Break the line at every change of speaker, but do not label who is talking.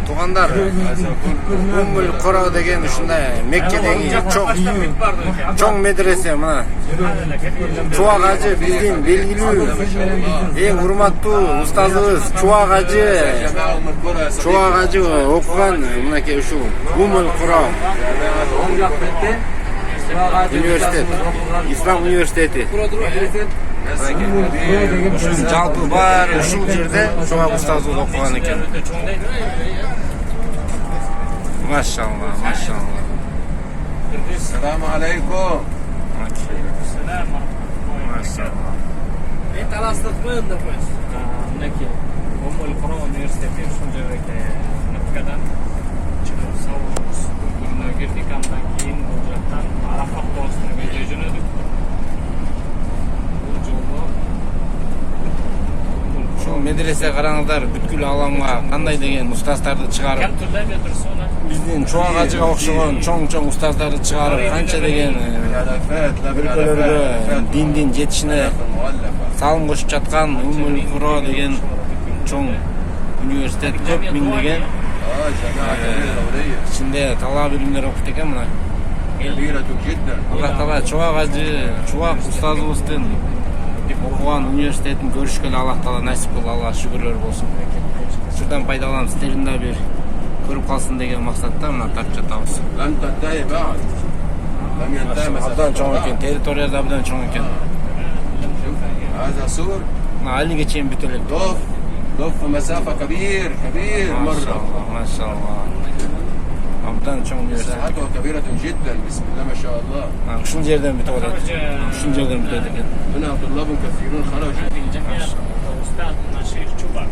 Туугандар, Уммул Кура деген ушундай Меккедеги чоң медресе мына. Чубак ажы биздин белгилүү эң урматтуу устазыбыз Чубак ажы окуган мынакей ушул Уммул Кура университет, Ислам университети. Жалпы бар ушул жерде Чубак устазыбыз окуган экен. Машалла, машалла.
Assalamu alaikum.
Selam. Maşallah.
Talastık mı önde koyuz?
Neki Umul Kura Üniversitesi şunca noktadan çıkıp savunumuz bölümüne girdik andan keyin bu jaktan Arafat doğusuna göze jönödük. Bu жолу
Ошол медресе караңыздар бүткүл аламга кандай деген устаздарды чыгарып,
кем түрдө бетирсона
биздин Чубак ажыга окшогон чоң устаздарды чыгарып, канча деген өлкөлөргө диндин жетишине салым кошуп жаткан Уммул Кура деген чоң университет көп миңдеген ичинде талап илимдер окуйт экен мына. Аллах Таала Чубак ажы, Чубак устазыбыздын окуган университетин көрүшкөнү Аллах Таала насип кылды, Аллага шүгүрлөр болсун. Шудан пайдаланып силердин да бир көрүп калсын деген максатта мына тартып жатабыз. Абдан чоң экен, территориясы абдан чоң экен. Мына алиге чейин бүтө элек.
ضف مسافة كبير مرة.
ما شاء الله. Абдан чоң университет.
مساحته كبيرة جدا بسم الله ما شاء الله.
Ушул жерден бүтүп атат. Ушул жерден бүтөт экен.
هنا طلاب كثيرون خرجوا.
أستاذ شيخ شوبك